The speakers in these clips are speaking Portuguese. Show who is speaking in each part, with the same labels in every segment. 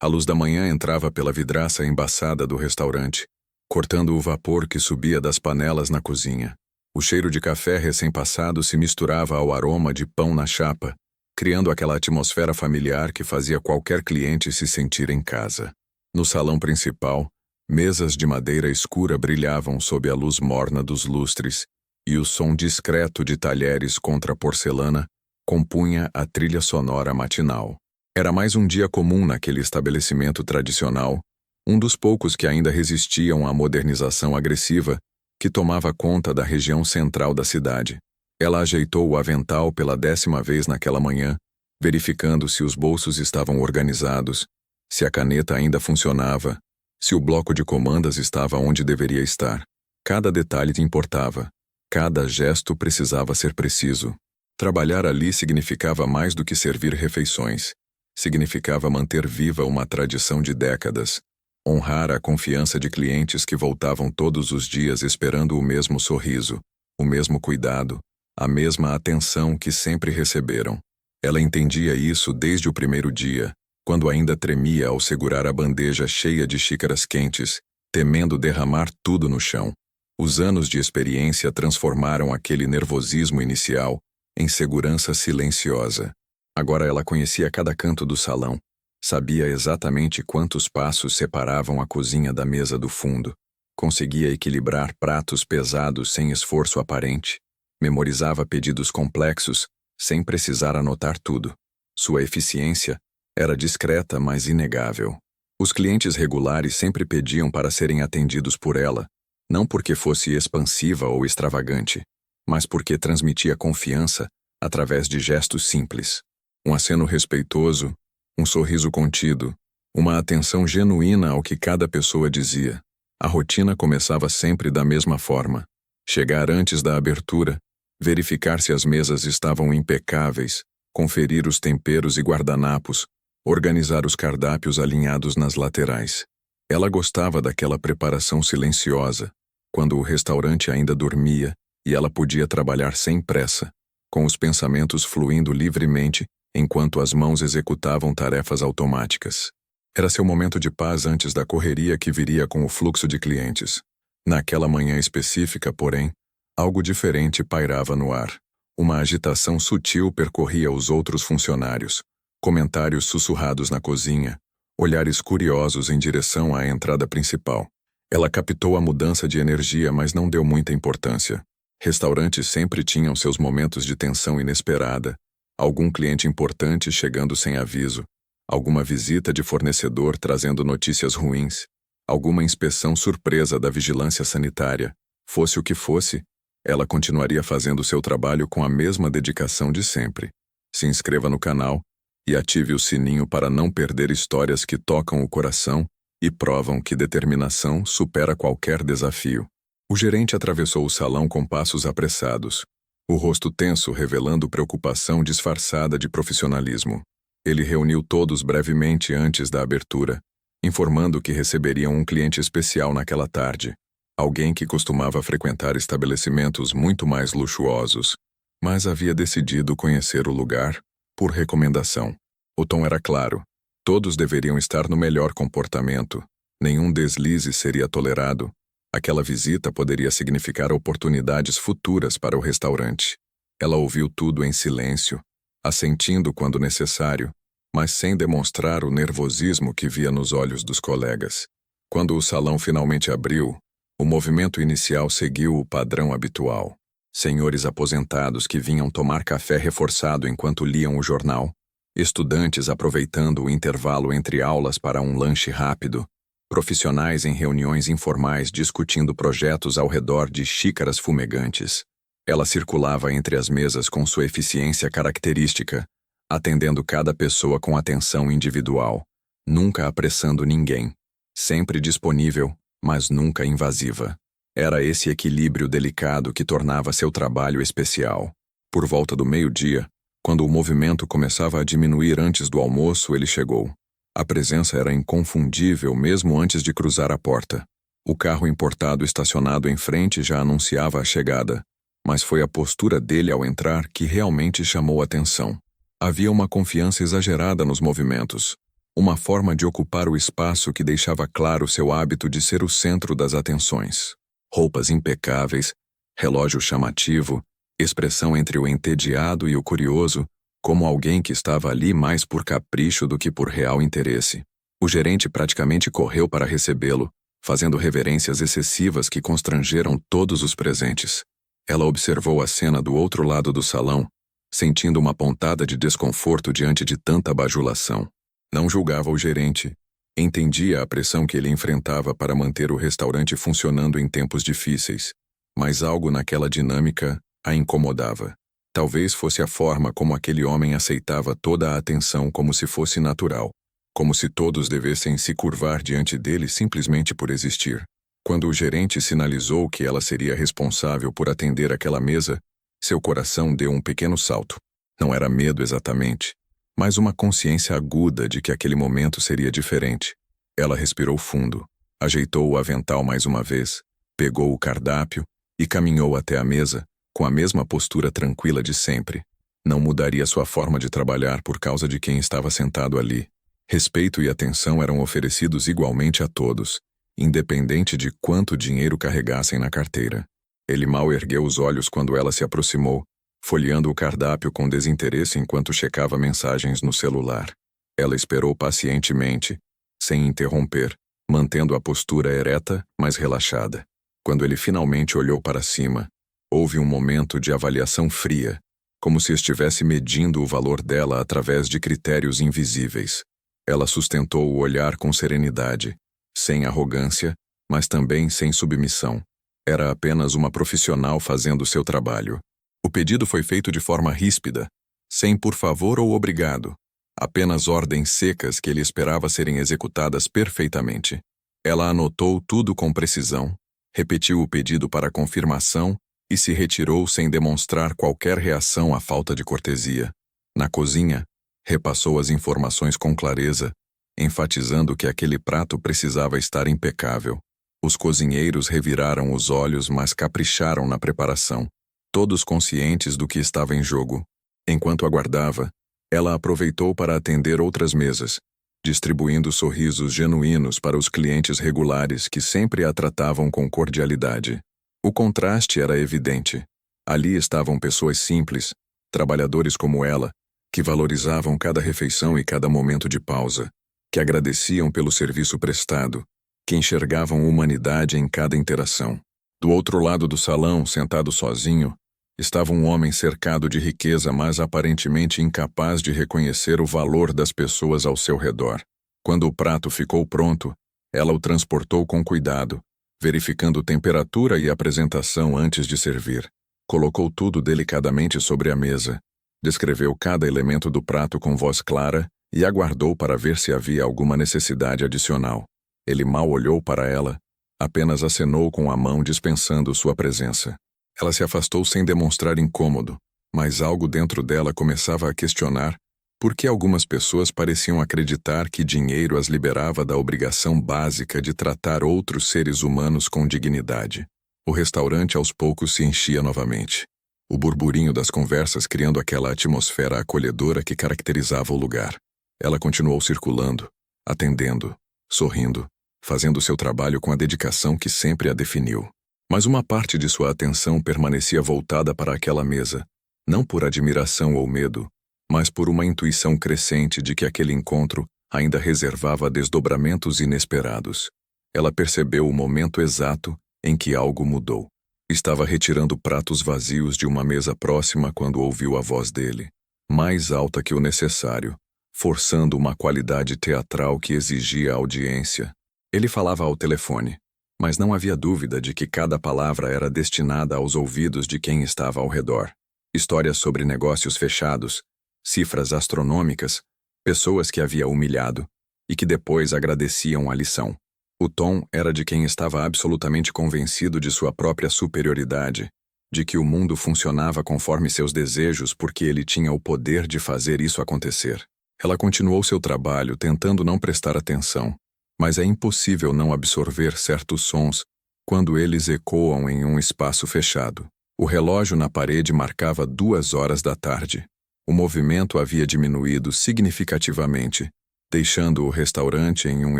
Speaker 1: A luz da manhã entrava pela vidraça embaçada do restaurante, cortando o vapor que subia das panelas na cozinha. O cheiro de café recém-passado se misturava ao aroma de pão na chapa, criando aquela atmosfera familiar que fazia qualquer cliente se sentir em casa. No salão principal, mesas de madeira escura brilhavam sob a luz morna dos lustres, e o som discreto de talheres contra a porcelana compunha a trilha sonora matinal. Era mais um dia comum naquele estabelecimento tradicional, um dos poucos que ainda resistiam à modernização agressiva que tomava conta da região central da cidade. Ela ajeitou o avental pela 10ª vez naquela manhã, verificando se os bolsos estavam organizados, se a caneta ainda funcionava, se o bloco de comandas estava onde deveria estar. Cada detalhe importava. Cada gesto precisava ser preciso. Trabalhar ali significava mais do que servir refeições. Significava manter viva uma tradição de décadas, honrar a confiança de clientes que voltavam todos os dias esperando o mesmo sorriso, o mesmo cuidado, a mesma atenção que sempre receberam. Ela entendia isso desde o primeiro dia, quando ainda tremia ao segurar a bandeja cheia de xícaras quentes, temendo derramar tudo no chão. Os anos de experiência transformaram aquele nervosismo inicial em segurança silenciosa. Agora ela conhecia cada canto do salão, sabia exatamente quantos passos separavam a cozinha da mesa do fundo, conseguia equilibrar pratos pesados sem esforço aparente, memorizava pedidos complexos sem precisar anotar tudo. Sua eficiência era discreta, mas inegável. Os clientes regulares sempre pediam para serem atendidos por ela, não porque fosse expansiva ou extravagante, mas porque transmitia confiança através de gestos simples. Um aceno respeitoso, um sorriso contido, uma atenção genuína ao que cada pessoa dizia. A rotina começava sempre da mesma forma. Chegar antes da abertura, verificar se as mesas estavam impecáveis, conferir os temperos e guardanapos, organizar os cardápios alinhados nas laterais. Ela gostava daquela preparação silenciosa, quando o restaurante ainda dormia e ela podia trabalhar sem pressa, com os pensamentos fluindo livremente enquanto as mãos executavam tarefas automáticas. Era seu momento de paz antes da correria que viria com o fluxo de clientes. Naquela manhã específica, porém, algo diferente pairava no ar. Uma agitação sutil percorria os outros funcionários. Comentários sussurrados na cozinha, olhares curiosos em direção à entrada principal. Ela captou a mudança de energia, mas não deu muita importância. Restaurantes sempre tinham seus momentos de tensão inesperada, algum cliente importante chegando sem aviso, alguma visita de fornecedor trazendo notícias ruins, alguma inspeção surpresa da vigilância sanitária. Fosse o que fosse, ela continuaria fazendo seu trabalho com a mesma dedicação de sempre. Se inscreva no canal e ative o sininho para não perder histórias que tocam o coração e provam que determinação supera qualquer desafio. O gerente atravessou o salão com passos apressados, o rosto tenso revelando preocupação disfarçada de profissionalismo. Ele reuniu todos brevemente antes da abertura, informando que receberiam um cliente especial naquela tarde, alguém que costumava frequentar estabelecimentos muito mais luxuosos, mas havia decidido conhecer o lugar por recomendação. O tom era claro. Todos deveriam estar no melhor comportamento. Nenhum deslize seria tolerado. Aquela visita poderia significar oportunidades futuras para o restaurante. Ela ouviu tudo em silêncio, assentindo quando necessário, mas sem demonstrar o nervosismo que via nos olhos dos colegas. Quando o salão finalmente abriu, o movimento inicial seguiu o padrão habitual. Senhores aposentados que vinham tomar café reforçado enquanto liam o jornal, estudantes aproveitando o intervalo entre aulas para um lanche rápido, profissionais em reuniões informais discutindo projetos ao redor de xícaras fumegantes. Ela circulava entre as mesas com sua eficiência característica, atendendo cada pessoa com atenção individual, nunca apressando ninguém, sempre disponível, mas nunca invasiva. Era esse equilíbrio delicado que tornava seu trabalho especial. Por volta do meio-dia, quando o movimento começava a diminuir antes do almoço, ele chegou. A presença era inconfundível mesmo antes de cruzar a porta. O carro importado estacionado em frente já anunciava a chegada, mas foi a postura dele ao entrar que realmente chamou atenção. Havia uma confiança exagerada nos movimentos. uma forma de ocupar o espaço que deixava claro seu hábito de ser o centro das atenções. Roupas impecáveis, relógio chamativo, expressão entre o entediado e o curioso, como alguém que estava ali mais por capricho do que por real interesse. O gerente praticamente correu para recebê-lo, fazendo reverências excessivas que constrangeram todos os presentes. Ela observou a cena do outro lado do salão, sentindo uma pontada de desconforto diante de tanta bajulação. Não julgava o gerente. Entendia a pressão que ele enfrentava para manter o restaurante funcionando em tempos difíceis, mas algo naquela dinâmica a incomodava. Talvez fosse a forma como aquele homem aceitava toda a atenção como se fosse natural, como se todos devessem se curvar diante dele simplesmente por existir. Quando o gerente sinalizou que ela seria responsável por atender aquela mesa, seu coração deu um pequeno salto. Não era medo exatamente, mas uma consciência aguda de que aquele momento seria diferente. Ela respirou fundo, ajeitou o avental mais uma vez, pegou o cardápio e caminhou até a mesa, com a mesma postura tranquila de sempre. Não mudaria sua forma de trabalhar por causa de quem estava sentado ali. Respeito e atenção eram oferecidos igualmente a todos, independente de quanto dinheiro carregassem na carteira. Ele mal ergueu os olhos quando ela se aproximou, folheando o cardápio com desinteresse enquanto checava mensagens no celular. Ela esperou pacientemente, sem interromper, mantendo a postura ereta, mas relaxada. Quando ele finalmente olhou para cima, houve um momento de avaliação fria, como se estivesse medindo o valor dela através de critérios invisíveis. Ela sustentou o olhar com serenidade, sem arrogância, mas também sem submissão. Era apenas uma profissional fazendo seu trabalho. O pedido foi feito de forma ríspida, sem por favor ou obrigado, apenas ordens secas que ele esperava serem executadas perfeitamente. Ela anotou tudo com precisão, repetiu o pedido para confirmação e se retirou sem demonstrar qualquer reação à falta de cortesia. Na cozinha, repassou as informações com clareza, enfatizando que aquele prato precisava estar impecável. Os cozinheiros reviraram os olhos, mas capricharam na preparação, todos conscientes do que estava em jogo. Enquanto aguardava, ela aproveitou para atender outras mesas, distribuindo sorrisos genuínos para os clientes regulares que sempre a tratavam com cordialidade. O contraste era evidente. Ali estavam pessoas simples, trabalhadores como ela, que valorizavam cada refeição e cada momento de pausa, que agradeciam pelo serviço prestado, que enxergavam humanidade em cada interação. Do outro lado do salão, sentado sozinho, estava um homem cercado de riqueza, mas aparentemente incapaz de reconhecer o valor das pessoas ao seu redor. Quando o prato ficou pronto, ela o transportou com cuidado, verificando temperatura e apresentação antes de servir. Colocou tudo delicadamente sobre a mesa, descreveu cada elemento do prato com voz clara e aguardou para ver se havia alguma necessidade adicional. Ele mal olhou para ela, apenas acenou com a mão dispensando sua presença. Ela se afastou sem demonstrar incômodo, mas algo dentro dela começava a questionar por que algumas pessoas pareciam acreditar que dinheiro as liberava da obrigação básica de tratar outros seres humanos com dignidade. O restaurante aos poucos se enchia novamente, o burburinho das conversas criando aquela atmosfera acolhedora que caracterizava o lugar. Ela continuou circulando, atendendo, sorrindo, fazendo seu trabalho com a dedicação que sempre a definiu. Mas uma parte de sua atenção permanecia voltada para aquela mesa, não por admiração ou medo, mas por uma intuição crescente de que aquele encontro ainda reservava desdobramentos inesperados. Ela percebeu o momento exato em que algo mudou. Estava retirando pratos vazios de uma mesa próxima quando ouviu a voz dele, mais alta que o necessário, forçando uma qualidade teatral que exigia audiência. Ele falava ao telefone, mas não havia dúvida de que cada palavra era destinada aos ouvidos de quem estava ao redor. Histórias sobre negócios fechados, cifras astronômicas, pessoas que havia humilhado e que depois agradeciam a lição. O tom era de quem estava absolutamente convencido de sua própria superioridade, de que o mundo funcionava conforme seus desejos porque ele tinha o poder de fazer isso acontecer. Ela continuou seu trabalho tentando não prestar atenção, mas é impossível não absorver certos sons quando eles ecoam em um espaço fechado. O relógio na parede marcava 2 horas da tarde. O movimento havia diminuído significativamente, deixando o restaurante em um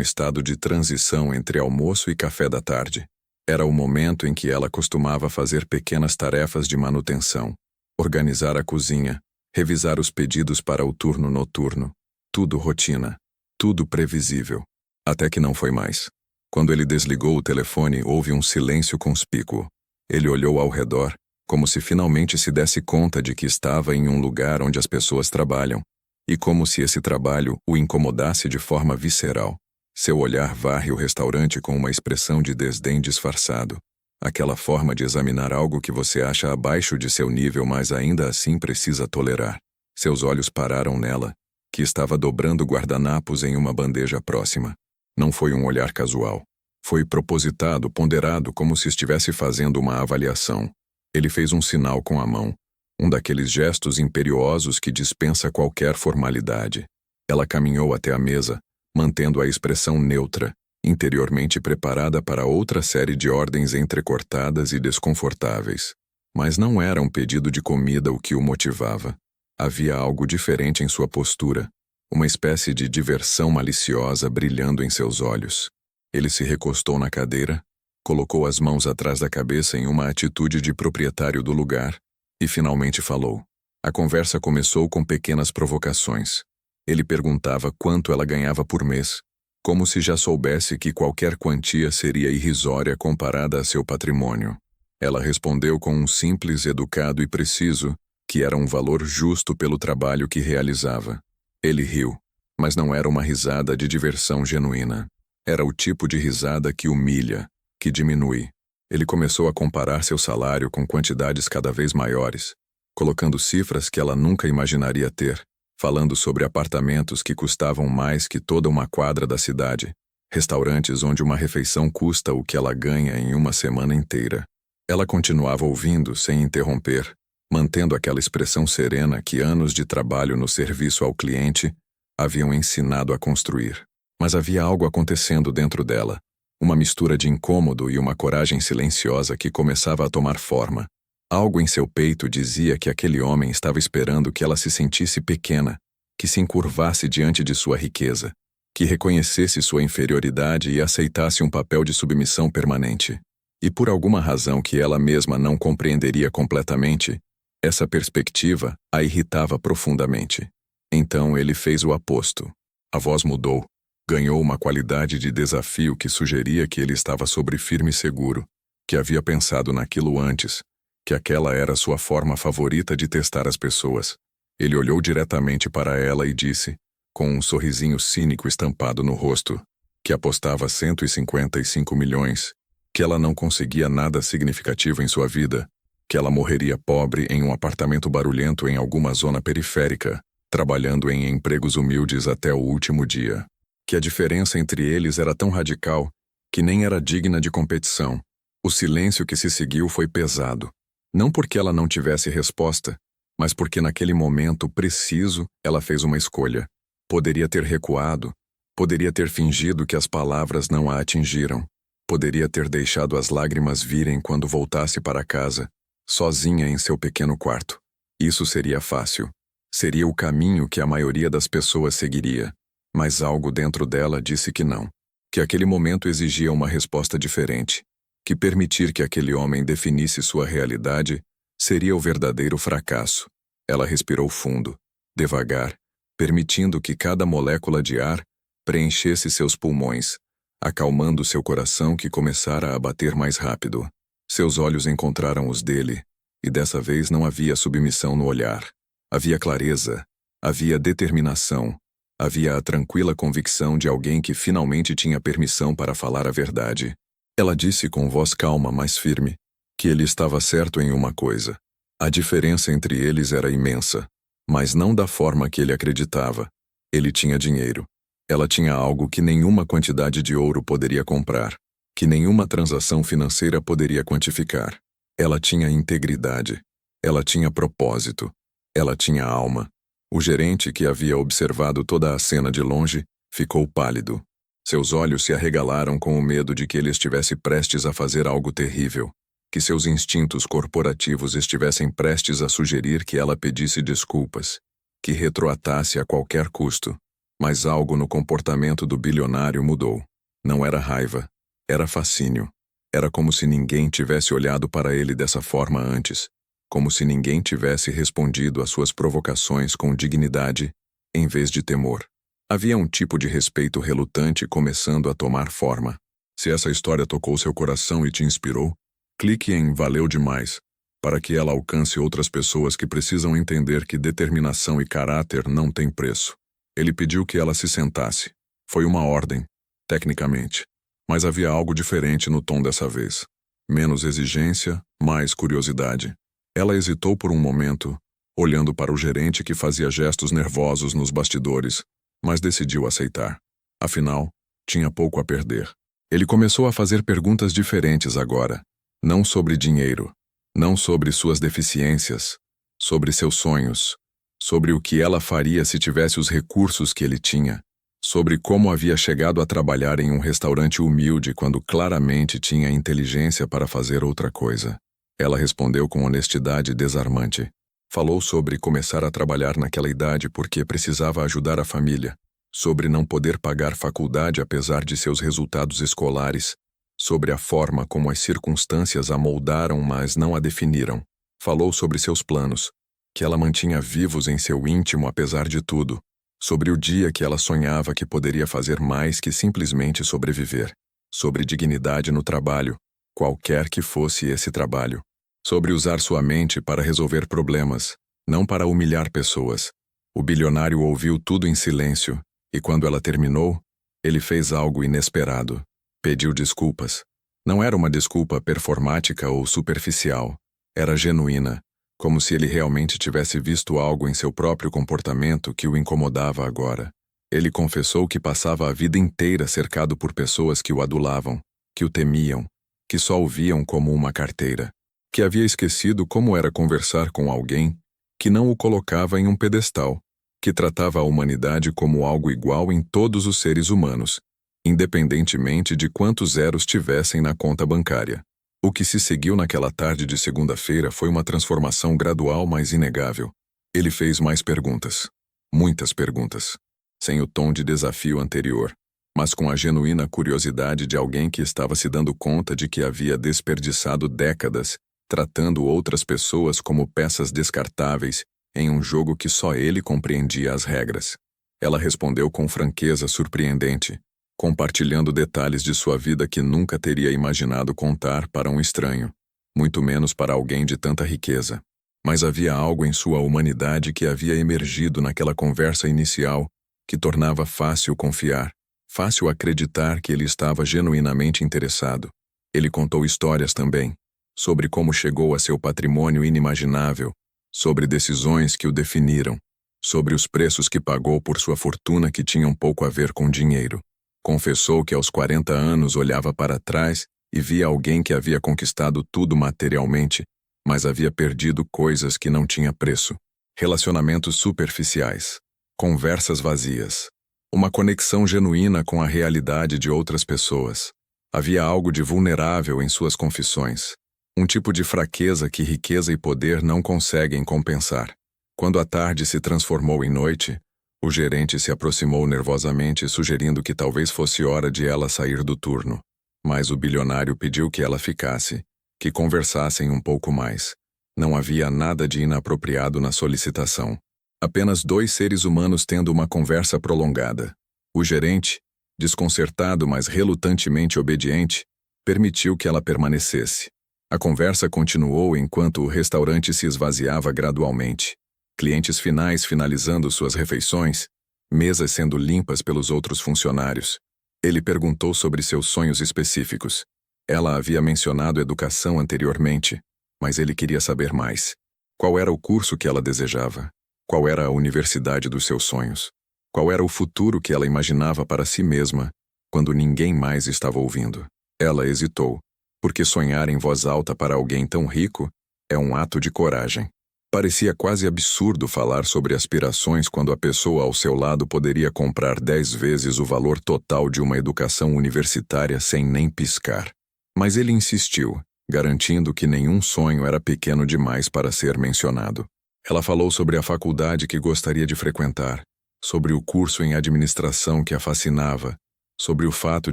Speaker 1: estado de transição entre almoço e café da tarde. Era o momento em que ela costumava fazer pequenas tarefas de manutenção, organizar a cozinha, revisar os pedidos para o turno noturno. Tudo rotina, tudo previsível. Até que não foi mais. Quando ele desligou o telefone, houve um silêncio conspícuo. Ele olhou ao redor, como se finalmente se desse conta de que estava em um lugar onde as pessoas trabalham, e como se esse trabalho o incomodasse de forma visceral. Seu olhar varre o restaurante com uma expressão de desdém disfarçado. Aquela forma de examinar algo que você acha abaixo de seu nível, mas ainda assim precisa tolerar. Seus olhos pararam nela, que estava dobrando guardanapos em uma bandeja próxima. Não foi um olhar casual. Foi propositado, ponderado, como se estivesse fazendo uma avaliação. Ele fez um sinal com a mão, um daqueles gestos imperiosos que dispensa qualquer formalidade. Ela caminhou até a mesa, mantendo a expressão neutra, interiormente preparada para outra série de ordens entrecortadas e desconfortáveis. Mas não era um pedido de comida o que o motivava. Havia algo diferente em sua postura, uma espécie de diversão maliciosa brilhando em seus olhos. Ele se recostou na cadeira, colocou as mãos atrás da cabeça em uma atitude de proprietário do lugar e finalmente falou. A conversa começou com pequenas provocações. Ele perguntava quanto ela ganhava por mês, como se já soubesse que qualquer quantia seria irrisória comparada a seu patrimônio. Ela respondeu com um simples, educado e preciso, que era um valor justo pelo trabalho que realizava. Ele riu, mas não era uma risada de diversão genuína. Era o tipo de risada que humilha, que diminui. Ele começou a comparar seu salário com quantidades cada vez maiores, colocando cifras que ela nunca imaginaria ter, falando sobre apartamentos que custavam mais que toda uma quadra da cidade, restaurantes onde uma refeição custa o que ela ganha em uma semana inteira. Ela continuava ouvindo sem interromper, mantendo aquela expressão serena que anos de trabalho no serviço ao cliente haviam ensinado a construir. Mas havia algo acontecendo dentro dela, uma mistura de incômodo e uma coragem silenciosa que começava a tomar forma. Algo em seu peito dizia que aquele homem estava esperando que ela se sentisse pequena, que se encurvasse diante de sua riqueza, que reconhecesse sua inferioridade e aceitasse um papel de submissão permanente. E por alguma razão que ela mesma não compreenderia completamente, essa perspectiva a irritava profundamente. Então ele fez o aposto. A voz mudou, ganhou uma qualidade de desafio que sugeria que ele estava sobre firme e seguro, que havia pensado naquilo antes, que aquela era sua forma favorita de testar as pessoas. Ele olhou diretamente para ela e disse, com um sorrisinho cínico estampado no rosto, que apostava 155 milhões, que ela não conseguia nada significativo em sua vida, que ela morreria pobre em um apartamento barulhento em alguma zona periférica, trabalhando em empregos humildes até o último dia. Que a diferença entre eles era tão radical que nem era digna de competição. O silêncio que se seguiu foi pesado. Não porque ela não tivesse resposta, mas porque naquele momento preciso ela fez uma escolha. Poderia ter recuado, poderia ter fingido que as palavras não a atingiram, poderia ter deixado as lágrimas virem quando voltasse para casa, sozinha em seu pequeno quarto. Isso seria fácil. Seria o caminho que a maioria das pessoas seguiria. Mas algo dentro dela disse que não, que aquele momento exigia uma resposta diferente, que permitir que aquele homem definisse sua realidade seria o verdadeiro fracasso. Ela respirou fundo, devagar, permitindo que cada molécula de ar preenchesse seus pulmões, acalmando seu coração que começara a bater mais rápido. Seus olhos encontraram os dele, e dessa vez não havia submissão no olhar. Havia clareza, havia determinação, havia a tranquila convicção de alguém que finalmente tinha permissão para falar a verdade. Ela disse com voz calma, mas firme, que ele estava certo em uma coisa. A diferença entre eles era imensa, mas não da forma que ele acreditava. Ele tinha dinheiro. Ela tinha algo que nenhuma quantidade de ouro poderia comprar, que nenhuma transação financeira poderia quantificar. Ela tinha integridade. Ela tinha propósito. Ela tinha alma. O gerente, que havia observado toda a cena de longe, ficou pálido. Seus olhos se arregalaram com o medo de que ele estivesse prestes a fazer algo terrível, que seus instintos corporativos estivessem prestes a sugerir que ela pedisse desculpas, que retroatasse a qualquer custo. Mas algo no comportamento do bilionário mudou. Não era raiva, era fascínio. Era como se ninguém tivesse olhado para ele dessa forma antes, como se ninguém tivesse respondido às suas provocações com dignidade, em vez de temor. Havia um tipo de respeito relutante começando a tomar forma. Se essa história tocou seu coração e te inspirou, clique em Valeu demais, para que ela alcance outras pessoas que precisam entender que determinação e caráter não têm preço. Ele pediu que ela se sentasse. Foi uma ordem, tecnicamente. Mas havia algo diferente no tom dessa vez. Menos exigência, mais curiosidade. Ela hesitou por um momento, olhando para o gerente que fazia gestos nervosos nos bastidores, mas decidiu aceitar. Afinal, tinha pouco a perder. Ele começou a fazer perguntas diferentes agora. Não sobre dinheiro, não sobre suas deficiências, sobre seus sonhos, sobre o que ela faria se tivesse os recursos que ele tinha, sobre como havia chegado a trabalhar em um restaurante humilde quando claramente tinha inteligência para fazer outra coisa. Ela respondeu com honestidade desarmante. Falou sobre começar a trabalhar naquela idade porque precisava ajudar a família, sobre não poder pagar faculdade apesar de seus resultados escolares, sobre a forma como as circunstâncias a moldaram mas não a definiram. Falou sobre seus planos, que ela mantinha vivos em seu íntimo apesar de tudo, sobre o dia que ela sonhava que poderia fazer mais que simplesmente sobreviver, sobre dignidade no trabalho, qualquer que fosse esse trabalho, sobre usar sua mente para resolver problemas, não para humilhar pessoas. O bilionário ouviu tudo em silêncio, e quando ela terminou, ele fez algo inesperado. Pediu desculpas. Não era uma desculpa performática ou superficial. Era genuína, como se ele realmente tivesse visto algo em seu próprio comportamento que o incomodava agora. Ele confessou que passava a vida inteira cercado por pessoas que o adulavam, que o temiam, que só o viam como uma carteira, que havia esquecido como era conversar com alguém que não o colocava em um pedestal, que tratava a humanidade como algo igual em todos os seres humanos, independentemente de quantos zeros tivessem na conta bancária. O que se seguiu naquela tarde de segunda-feira foi uma transformação gradual mas inegável. Ele fez mais perguntas. Muitas perguntas. Sem o tom de desafio anterior, mas com a genuína curiosidade de alguém que estava se dando conta de que havia desperdiçado décadas tratando outras pessoas como peças descartáveis em um jogo que só ele compreendia as regras. Ela respondeu com franqueza surpreendente, compartilhando detalhes de sua vida que nunca teria imaginado contar para um estranho, muito menos para alguém de tanta riqueza. Mas havia algo em sua humanidade que havia emergido naquela conversa inicial que tornava fácil confiar, fácil acreditar que ele estava genuinamente interessado. Ele contou histórias também, sobre como chegou a seu patrimônio inimaginável, sobre decisões que o definiram, sobre os preços que pagou por sua fortuna que tinham pouco a ver com dinheiro. Confessou que aos 40 anos olhava para trás e via alguém que havia conquistado tudo materialmente, mas havia perdido coisas que não tinha preço. Relacionamentos superficiais, conversas vazias, uma conexão genuína com a realidade de outras pessoas. Havia algo de vulnerável em suas confissões, um tipo de fraqueza que riqueza e poder não conseguem compensar. Quando a tarde se transformou em noite, o gerente se aproximou nervosamente, sugerindo que talvez fosse hora de ela sair do turno. Mas o bilionário pediu que ela ficasse, que conversassem um pouco mais. Não havia nada de inapropriado na solicitação. Apenas dois seres humanos tendo uma conversa prolongada. O gerente, desconcertado mas relutantemente obediente, permitiu que ela permanecesse. A conversa continuou enquanto o restaurante se esvaziava gradualmente. Clientes finais finalizando suas refeições, mesas sendo limpas pelos outros funcionários. Ele perguntou sobre seus sonhos específicos. Ela havia mencionado educação anteriormente, mas ele queria saber mais. Qual era o curso que ela desejava? Qual era a universidade dos seus sonhos? Qual era o futuro que ela imaginava para si mesma, quando ninguém mais estava ouvindo? Ela hesitou, porque sonhar em voz alta para alguém tão rico é um ato de coragem. Parecia quase absurdo falar sobre aspirações quando a pessoa ao seu lado poderia comprar 10 vezes o valor total de uma educação universitária sem nem piscar. Mas ele insistiu, garantindo que nenhum sonho era pequeno demais para ser mencionado. Ela falou sobre a faculdade que gostaria de frequentar, sobre o curso em administração que a fascinava, sobre o fato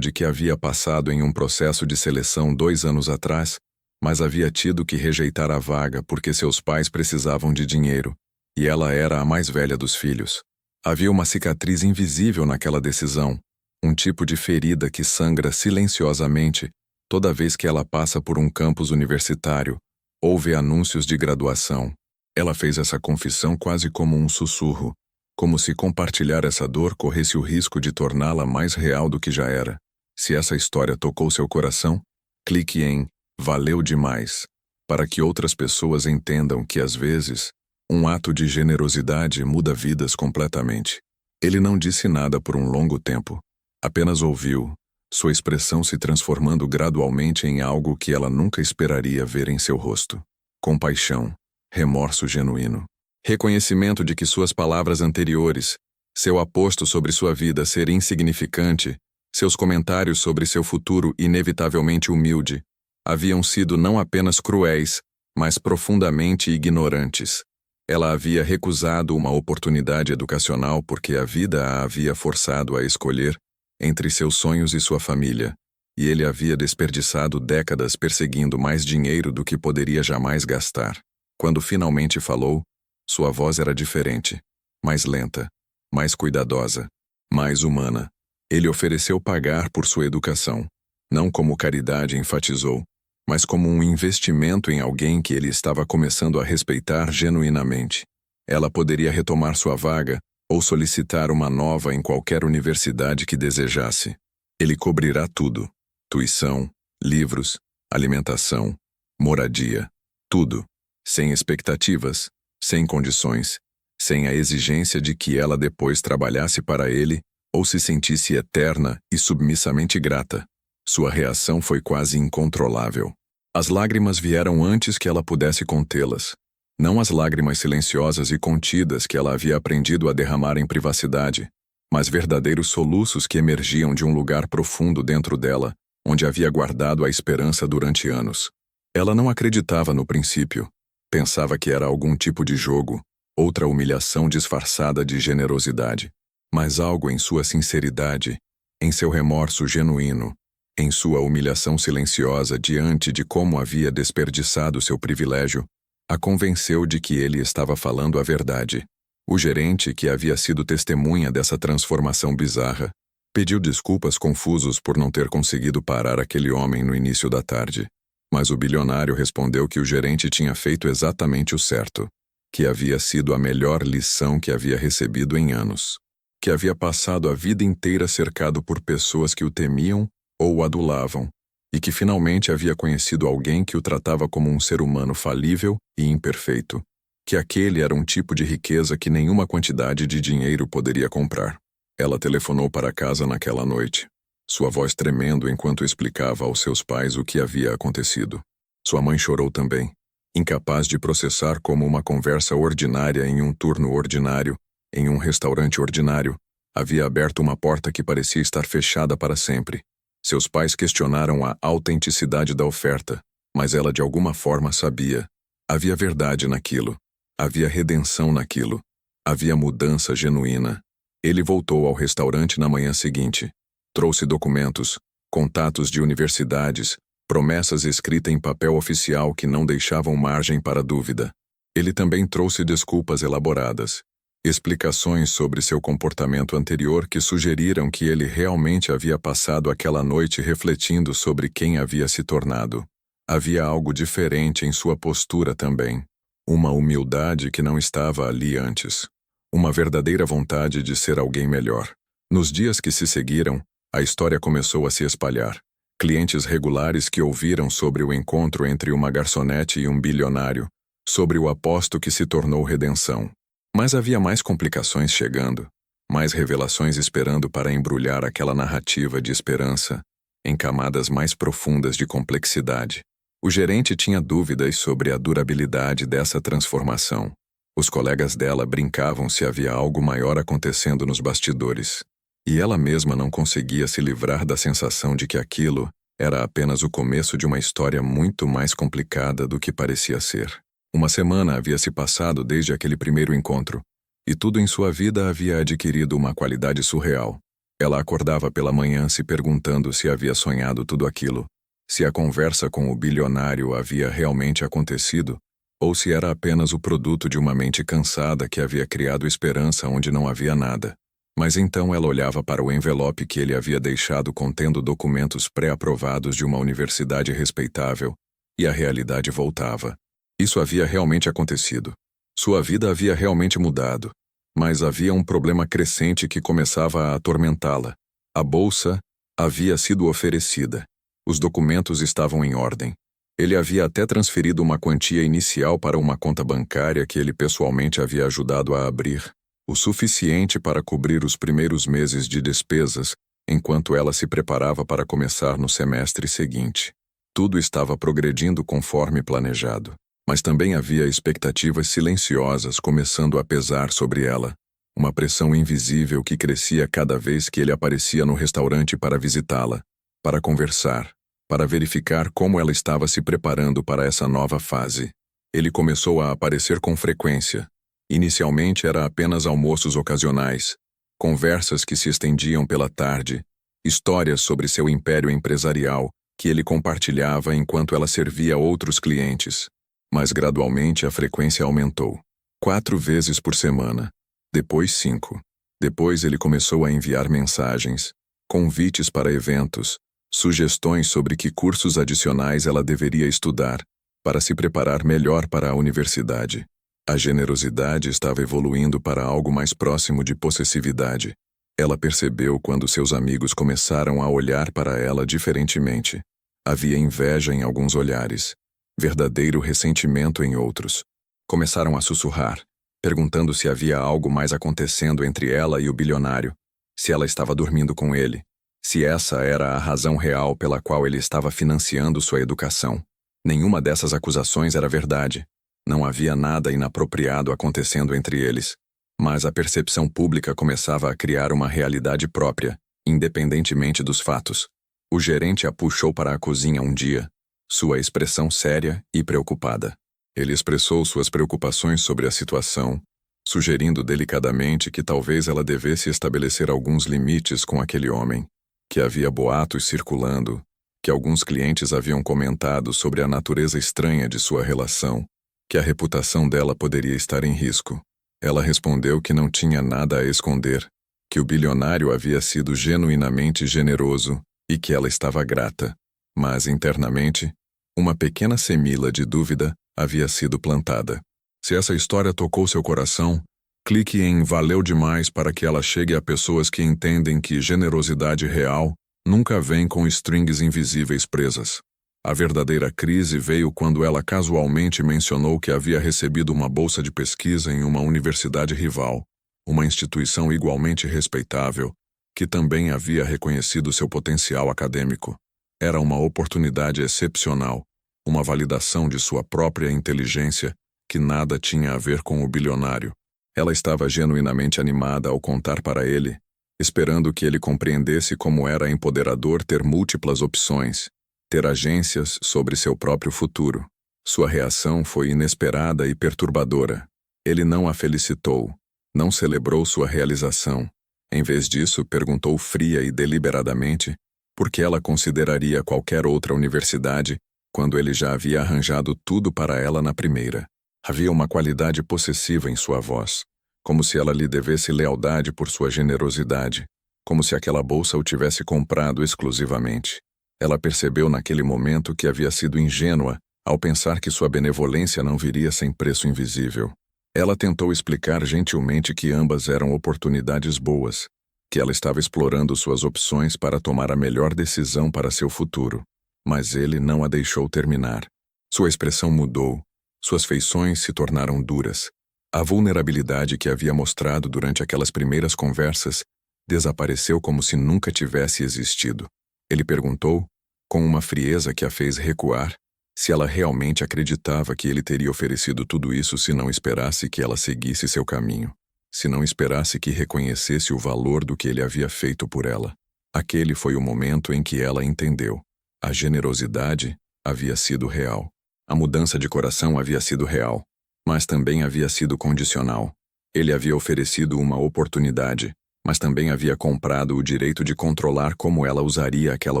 Speaker 1: de que havia passado em um processo de seleção 2 anos atrás, mas havia tido que rejeitar a vaga porque seus pais precisavam de dinheiro, e ela era a mais velha dos filhos. Havia uma cicatriz invisível naquela decisão, um tipo de ferida que sangra silenciosamente toda vez que ela passa por um campus universitário ou vê anúncios de graduação. Ela fez essa confissão quase como um sussurro, como se compartilhar essa dor corresse o risco de torná-la mais real do que já era. Se essa história tocou seu coração, clique em "Valeu demais", para que outras pessoas entendam que, às vezes, um ato de generosidade muda vidas completamente. Ele não disse nada por um longo tempo. Apenas ouviu, sua expressão se transformando gradualmente em algo que ela nunca esperaria ver em seu rosto. Compaixão, remorso genuíno. Reconhecimento de que suas palavras anteriores, seu aposto sobre sua vida ser insignificante, seus comentários sobre seu futuro inevitavelmente humilde, haviam sido não apenas cruéis, mas profundamente ignorantes. Ela havia recusado uma oportunidade educacional porque a vida a havia forçado a escolher entre seus sonhos e sua família, e ele havia desperdiçado décadas perseguindo mais dinheiro do que poderia jamais gastar. Quando finalmente falou, sua voz era diferente, mais lenta, mais cuidadosa, mais humana. Ele ofereceu pagar por sua educação, não como caridade, enfatizou, mas como um investimento em alguém que ele estava começando a respeitar genuinamente. Ela poderia retomar sua vaga ou solicitar uma nova em qualquer universidade que desejasse. Ele cobrirá tudo: tuição, livros, alimentação, moradia, tudo, sem expectativas, sem condições, sem a exigência de que ela depois trabalhasse para ele ou se sentisse eterna e submissamente grata. Sua reação foi quase incontrolável. As lágrimas vieram antes que ela pudesse contê-las. Não as lágrimas silenciosas e contidas que ela havia aprendido a derramar em privacidade, mas verdadeiros soluços que emergiam de um lugar profundo dentro dela, onde havia guardado a esperança durante anos. Ela não acreditava no princípio. Pensava que era algum tipo de jogo, outra humilhação disfarçada de generosidade. Mas algo em sua sinceridade, em seu remorso genuíno, em sua humilhação silenciosa diante de como havia desperdiçado seu privilégio, a convenceu de que ele estava falando a verdade. O gerente, que havia sido testemunha dessa transformação bizarra, pediu desculpas confusos por não ter conseguido parar aquele homem no início da tarde. Mas o bilionário respondeu que o gerente tinha feito exatamente o certo, que havia sido a melhor lição que havia recebido em anos, que havia passado a vida inteira cercado por pessoas que o temiam ou o adulavam, e que finalmente havia conhecido alguém que o tratava como um ser humano falível e imperfeito, que aquele era um tipo de riqueza que nenhuma quantidade de dinheiro poderia comprar. Ela telefonou para casa naquela noite, sua voz tremendo enquanto explicava aos seus pais o que havia acontecido. Sua mãe chorou também, incapaz de processar como uma conversa ordinária em um turno ordinário, em um restaurante ordinário, havia aberto uma porta que parecia estar fechada para sempre. Seus pais questionaram a autenticidade da oferta, mas ela de alguma forma sabia. Havia verdade naquilo. Havia redenção naquilo. Havia mudança genuína. Ele voltou ao restaurante na manhã seguinte. Trouxe documentos, contatos de universidades, promessas escritas em papel oficial que não deixavam margem para dúvida. Ele também trouxe desculpas elaboradas, explicações sobre seu comportamento anterior que sugeriram que ele realmente havia passado aquela noite refletindo sobre quem havia se tornado. Havia algo diferente em sua postura também. Uma humildade que não estava ali antes. Uma verdadeira vontade de ser alguém melhor. Nos dias que se seguiram, a história começou a se espalhar. Clientes regulares que ouviram sobre o encontro entre uma garçonete e um bilionário, sobre o aposto que se tornou redenção. Mas havia mais complicações chegando, mais revelações esperando para embrulhar aquela narrativa de esperança em camadas mais profundas de complexidade. O gerente tinha dúvidas sobre a durabilidade dessa transformação. Os colegas dela brincavam se havia algo maior acontecendo nos bastidores. E ela mesma não conseguia se livrar da sensação de que aquilo era apenas o começo de uma história muito mais complicada do que parecia ser. Uma semana havia se passado desde aquele primeiro encontro, E tudo em sua vida havia adquirido uma qualidade surreal. Ela acordava pela manhã se perguntando se havia sonhado tudo aquilo, se a conversa com o bilionário havia realmente acontecido, ou se era apenas o produto de uma mente cansada que havia criado esperança onde não havia nada. Mas então ela olhava para o envelope que ele havia deixado contendo documentos pré-aprovados de uma universidade respeitável, e a realidade voltava. Isso havia realmente acontecido. Sua vida havia realmente mudado. Mas havia um problema crescente que começava a atormentá-la. A bolsa havia sido oferecida. Os documentos estavam em ordem. Ele havia até transferido uma quantia inicial para uma conta bancária que ele pessoalmente havia ajudado a abrir, o suficiente para cobrir os primeiros meses de despesas, enquanto ela se preparava para começar no semestre seguinte. Tudo estava progredindo conforme planejado. Mas também havia expectativas silenciosas começando a pesar sobre ela, uma pressão invisível que crescia cada vez que ele aparecia no restaurante para visitá-la, para conversar, para verificar como ela estava se preparando para essa nova fase. Ele começou a aparecer com frequência. Inicialmente era apenas almoços ocasionais, conversas que se estendiam pela tarde, histórias sobre seu império empresarial que ele compartilhava enquanto ela servia outros clientes. Mas gradualmente a frequência aumentou. 4 vezes por semana. Depois 5. Depois ele começou a enviar mensagens, convites para eventos, sugestões sobre que cursos adicionais ela deveria estudar, para se preparar melhor para a universidade. A generosidade estava evoluindo para algo mais próximo de possessividade. Ela percebeu quando seus amigos começaram a olhar para ela diferentemente. Havia inveja em alguns olhares. Verdadeiro ressentimento em outros. Começaram a sussurrar, perguntando se havia algo mais acontecendo entre ela e o bilionário, se ela estava dormindo com ele, se essa era a razão real pela qual ele estava financiando sua educação. Nenhuma dessas acusações era verdade. Não havia nada inapropriado acontecendo entre eles. Mas a percepção pública começava a criar uma realidade própria, independentemente dos fatos. O gerente a puxou para a cozinha um dia, sua expressão séria e preocupada. Ele expressou suas preocupações sobre a situação, sugerindo delicadamente que talvez ela devesse estabelecer alguns limites com aquele homem, que havia boatos circulando, que alguns clientes haviam comentado sobre a natureza estranha de sua relação, que a reputação dela poderia estar em risco. Ela respondeu que não tinha nada a esconder, que o bilionário havia sido genuinamente generoso e que ela estava grata. Mas, internamente, uma pequena semila de dúvida havia sido plantada. Se essa história tocou seu coração, clique em Valeu demais para que ela chegue a pessoas que entendem que generosidade real nunca vem com strings invisíveis presas. A verdadeira crise veio quando ela casualmente mencionou que havia recebido uma bolsa de pesquisa em uma universidade rival, uma instituição igualmente respeitável, que também havia reconhecido seu potencial acadêmico. Era uma oportunidade excepcional, uma validação de sua própria inteligência que nada tinha a ver com o bilionário. Ela estava genuinamente animada ao contar para ele, esperando que ele compreendesse como era empoderador ter múltiplas opções, ter agências sobre seu próprio futuro. Sua reação foi inesperada e perturbadora. Ele não a felicitou, não celebrou sua realização. Em vez disso, perguntou fria e deliberadamente por que ela consideraria qualquer outra universidade quando ele já havia arranjado tudo para ela na primeira. Havia uma qualidade possessiva em sua voz, como se ela lhe devesse lealdade por sua generosidade, como se aquela bolsa o tivesse comprado exclusivamente. Ela percebeu naquele momento que havia sido ingênua ao pensar que sua benevolência não viria sem preço invisível. Ela tentou explicar gentilmente que ambas eram oportunidades boas, que ela estava explorando suas opções para tomar a melhor decisão para seu futuro. Mas ele não a deixou terminar. Sua expressão mudou, suas feições se tornaram duras. A vulnerabilidade que havia mostrado durante aquelas primeiras conversas desapareceu como se nunca tivesse existido. Ele perguntou, com uma frieza que a fez recuar, se ela realmente acreditava que ele teria oferecido tudo isso se não esperasse que ela seguisse seu caminho, se não esperasse que reconhecesse o valor do que ele havia feito por ela. Aquele foi o momento em que ela entendeu. A generosidade havia sido real. A mudança de coração havia sido real, mas também havia sido condicional. Ele havia oferecido uma oportunidade, mas também havia comprado o direito de controlar como ela usaria aquela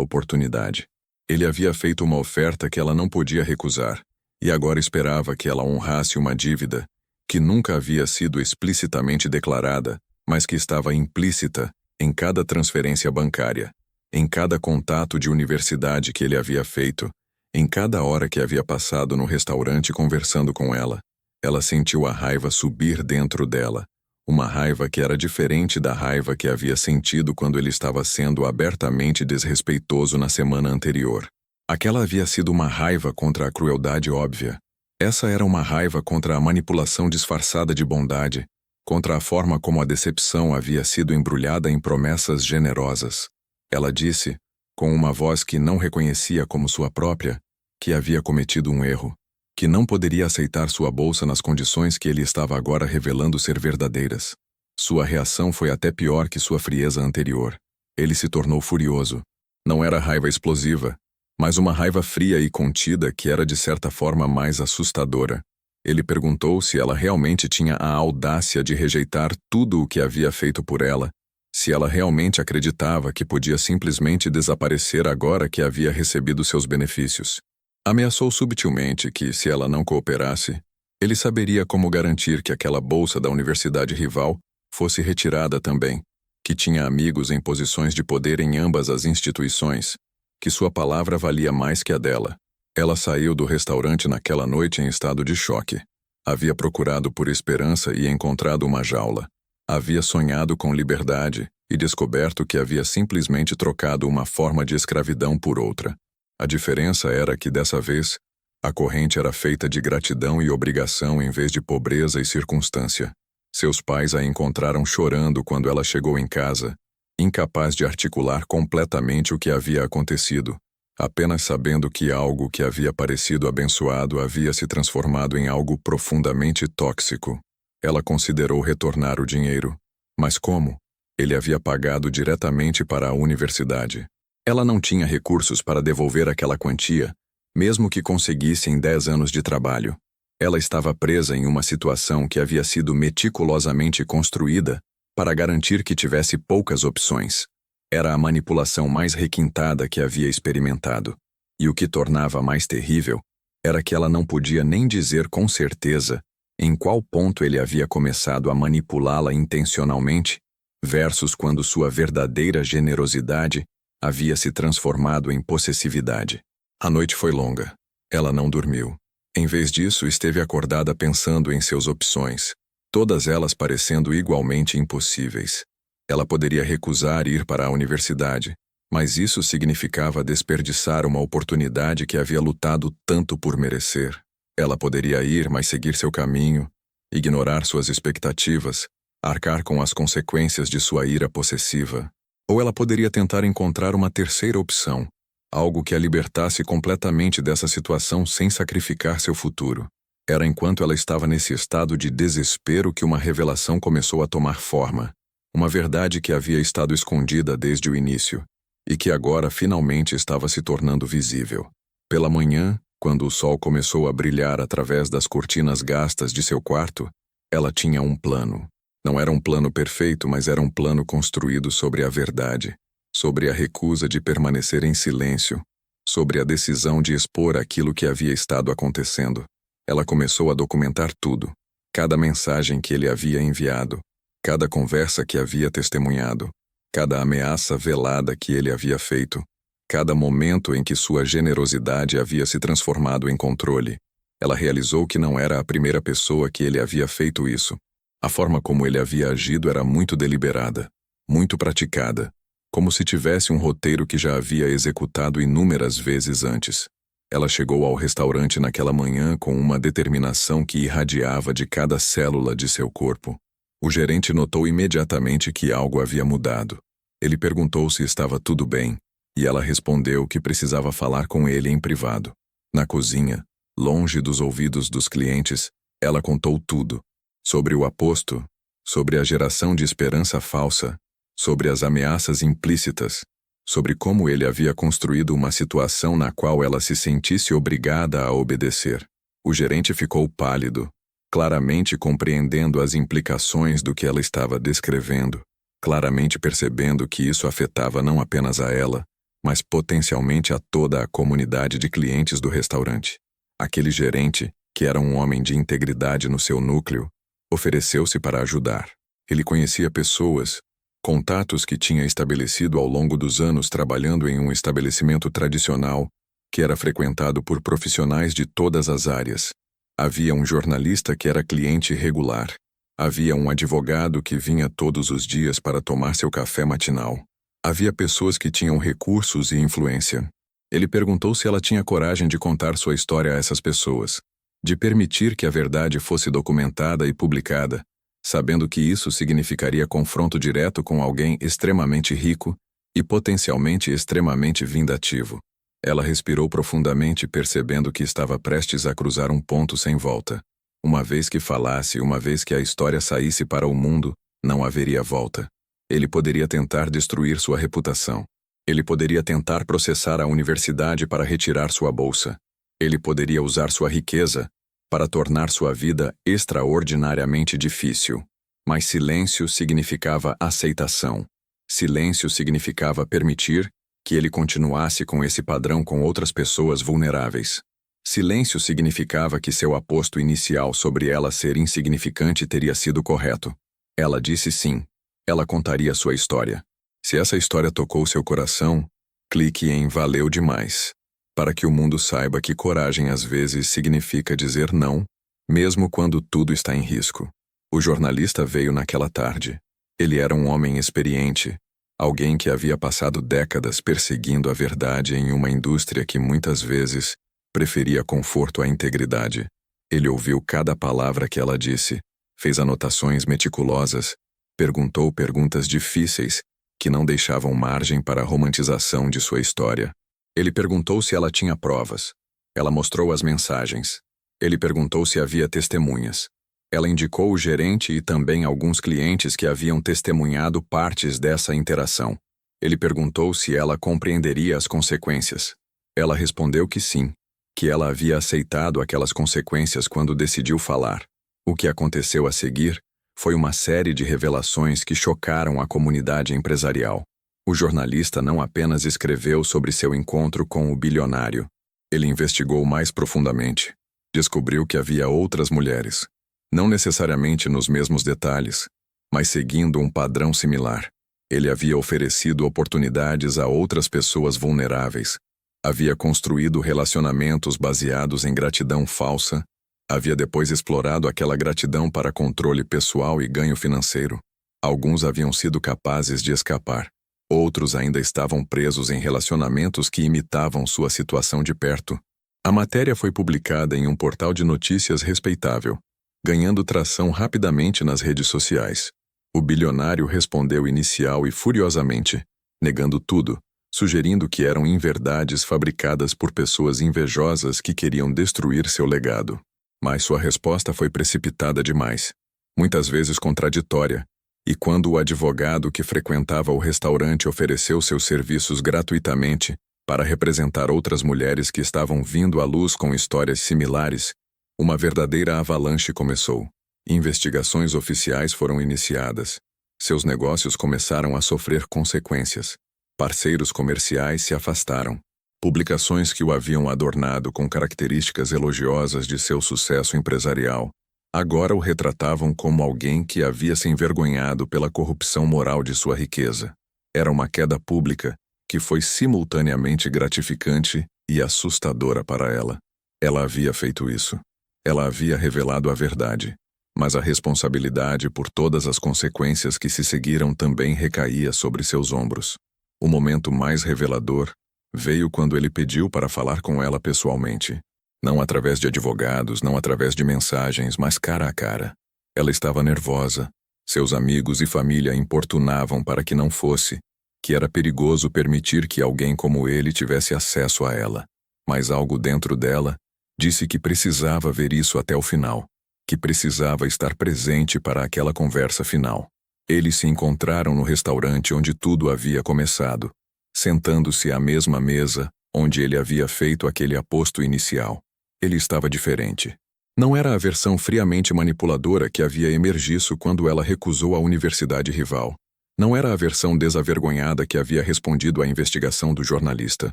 Speaker 1: oportunidade. Ele havia feito uma oferta que ela não podia recusar, e agora esperava que ela honrasse uma dívida que nunca havia sido explicitamente declarada, mas que estava implícita em cada transferência bancária, em cada contato de universidade que ele havia feito, em cada hora que havia passado no restaurante conversando com ela. Ela sentiu a raiva subir dentro dela, uma raiva que era diferente da raiva que havia sentido quando ele estava sendo abertamente desrespeitoso na semana anterior. Aquela havia sido uma raiva contra a crueldade óbvia. Essa era uma raiva contra a manipulação disfarçada de bondade, contra a forma como a decepção havia sido embrulhada em promessas generosas. Ela disse, com uma voz que não reconhecia como sua própria, que havia cometido um erro, que não poderia aceitar sua bolsa nas condições que ele estava agora revelando ser verdadeiras. Sua reação foi até pior que sua frieza anterior. Ele se tornou furioso. Não era raiva explosiva, mas uma raiva fria e contida que era de certa forma mais assustadora. Ele perguntou se ela realmente tinha a audácia de rejeitar tudo o que havia feito por ela, se ela realmente acreditava que podia simplesmente desaparecer agora que havia recebido seus benefícios. Ameaçou subtilmente que, se ela não cooperasse, ele saberia como garantir que aquela bolsa da universidade rival fosse retirada também, que tinha amigos em posições de poder em ambas as instituições, que sua palavra valia mais que a dela. Ela saiu do restaurante naquela noite em estado de choque. Havia procurado por esperança e encontrado uma jaula. Havia sonhado com liberdade e descoberto que havia simplesmente trocado uma forma de escravidão por outra. A diferença era que, dessa vez, a corrente era feita de gratidão e obrigação em vez de pobreza e circunstância. Seus pais a encontraram chorando quando ela chegou em casa, incapaz de articular completamente o que havia acontecido, apenas sabendo que algo que havia parecido abençoado havia se transformado em algo profundamente tóxico. Ela considerou retornar o dinheiro. Mas como? Ele havia pagado diretamente para a universidade. Ela não tinha recursos para devolver aquela quantia, mesmo que conseguisse em 10 anos de trabalho. Ela estava presa em uma situação que havia sido meticulosamente construída para garantir que tivesse poucas opções. Era a manipulação mais requintada que havia experimentado. E o que tornava mais terrível era que ela não podia nem dizer com certeza em qual ponto ele havia começado a manipulá-la intencionalmente, versus quando sua verdadeira generosidade havia se transformado em possessividade. A noite foi longa. Ela não dormiu. Em vez disso, esteve acordada pensando em suas opções, todas elas parecendo igualmente impossíveis. Ela poderia recusar ir para a universidade, mas isso significava desperdiçar uma oportunidade que havia lutado tanto por merecer. Ela poderia ir, mas seguir seu caminho, ignorar suas expectativas, arcar com as consequências de sua ira possessiva. Ou ela poderia tentar encontrar uma terceira opção, algo que a libertasse completamente dessa situação sem sacrificar seu futuro. Era enquanto ela estava nesse estado de desespero que uma revelação começou a tomar forma. Uma verdade que havia estado escondida desde o início, e que agora finalmente estava se tornando visível. Pela manhã, quando o sol começou a brilhar através das cortinas gastas de seu quarto, ela tinha um plano. Não era um plano perfeito, mas era um plano construído sobre a verdade, sobre a recusa de permanecer em silêncio, sobre a decisão de expor aquilo que havia estado acontecendo. Ela começou a documentar tudo, cada mensagem que ele havia enviado, cada conversa que havia testemunhado, cada ameaça velada que ele havia feito, cada momento em que sua generosidade havia se transformado em controle. Ela realizou que não era a primeira pessoa que ele havia feito isso. A forma como ele havia agido era muito deliberada, muito praticada, como se tivesse um roteiro que já havia executado inúmeras vezes antes. Ela chegou ao restaurante naquela manhã com uma determinação que irradiava de cada célula de seu corpo. O gerente notou imediatamente que algo havia mudado. Ele perguntou se estava tudo bem, e ela respondeu que precisava falar com ele em privado. Na cozinha, longe dos ouvidos dos clientes, ela contou tudo. Sobre o aposto, sobre a geração de esperança falsa, sobre as ameaças implícitas, sobre como ele havia construído uma situação na qual ela se sentisse obrigada a obedecer. O gerente ficou pálido. claramente compreendendo as implicações do que ela estava descrevendo, claramente percebendo que isso afetava não apenas a ela, mas potencialmente a toda a comunidade de clientes do restaurante. Aquele gerente, que era um homem de integridade no seu núcleo, ofereceu-se para ajudar. Ele conhecia pessoas, contatos que tinha estabelecido ao longo dos anos trabalhando em um estabelecimento tradicional que era frequentado por profissionais de todas as áreas. Havia um jornalista que era cliente regular. Havia um advogado que vinha todos os dias para tomar seu café matinal. Havia pessoas que tinham recursos e influência. Ele perguntou se ela tinha coragem de contar sua história a essas pessoas, de permitir que a verdade fosse documentada e publicada, sabendo que isso significaria confronto direto com alguém extremamente rico e potencialmente extremamente vingativo. Ela respirou profundamente, percebendo que estava prestes a cruzar um ponto sem volta. Uma vez que falasse, uma vez que a história saísse para o mundo, não haveria volta. Ele poderia tentar destruir sua reputação. Ele poderia tentar processar a universidade para retirar sua bolsa. Ele poderia usar sua riqueza para tornar sua vida extraordinariamente difícil. Mas silêncio significava aceitação. Silêncio significava permitir que ele continuasse com esse padrão com outras pessoas vulneráveis. Silêncio significava que seu aposto inicial sobre ela ser insignificante teria sido correto. Ela disse sim. Ela contaria sua história. Se essa história tocou seu coração, clique em Valeu demais, para que o mundo saiba que coragem às vezes significa dizer não, mesmo quando tudo está em risco. O jornalista veio naquela tarde. Ele era um homem experiente, alguém que havia passado décadas perseguindo a verdade em uma indústria que muitas vezes preferia conforto à integridade. Ele ouviu cada palavra que ela disse, fez anotações meticulosas, perguntou perguntas difíceis que não deixavam margem para a romantização de sua história. Ele perguntou se ela tinha provas. Ela mostrou as mensagens. Ele perguntou se havia testemunhas. Ela indicou o gerente e também alguns clientes que haviam testemunhado partes dessa interação. Ele perguntou se ela compreenderia as consequências. Ela respondeu que sim, que ela havia aceitado aquelas consequências quando decidiu falar. O que aconteceu a seguir foi uma série de revelações que chocaram a comunidade empresarial. O jornalista não apenas escreveu sobre seu encontro com o bilionário. Ele investigou mais profundamente. Descobriu que havia outras mulheres. Não necessariamente nos mesmos detalhes, mas seguindo um padrão similar. Ele havia oferecido oportunidades a outras pessoas vulneráveis. Havia construído relacionamentos baseados em gratidão falsa. Havia depois explorado aquela gratidão para controle pessoal e ganho financeiro. Alguns haviam sido capazes de escapar. Outros ainda estavam presos em relacionamentos que imitavam sua situação de perto. A matéria foi publicada em um portal de notícias respeitável, ganhando tração rapidamente nas redes sociais. O bilionário respondeu inicial e furiosamente, negando tudo, sugerindo que eram inverdades fabricadas por pessoas invejosas que queriam destruir seu legado. Mas sua resposta foi precipitada demais, muitas vezes contraditória, e quando o advogado que frequentava o restaurante ofereceu seus serviços gratuitamente para representar outras mulheres que estavam vindo à luz com histórias similares, uma verdadeira avalanche começou. Investigações oficiais foram iniciadas. Seus negócios começaram a sofrer consequências. Parceiros comerciais se afastaram. Publicações que o haviam adornado com características elogiosas de seu sucesso empresarial agora o retratavam como alguém que havia se envergonhado pela corrupção moral de sua riqueza. Era uma queda pública que foi simultaneamente gratificante e assustadora para ela. Ela havia feito isso. Ela havia revelado a verdade, mas a responsabilidade por todas as consequências que se seguiram também recaía sobre seus ombros. O momento mais revelador veio quando ele pediu para falar com ela pessoalmente. Não através de advogados, não através de mensagens, mas cara a cara. Ela estava nervosa. Seus amigos e família importunavam para que não fosse, que era perigoso permitir que alguém como ele tivesse acesso a ela. Mas algo dentro dela disse que precisava ver isso até o final, que precisava estar presente para aquela conversa final. Eles se encontraram no restaurante onde tudo havia começado, sentando-se à mesma mesa onde ele havia feito aquele aposto inicial. Ele estava diferente. Não era a versão friamente manipuladora que havia emergido quando ela recusou a universidade rival. Não era a versão desavergonhada que havia respondido à investigação do jornalista.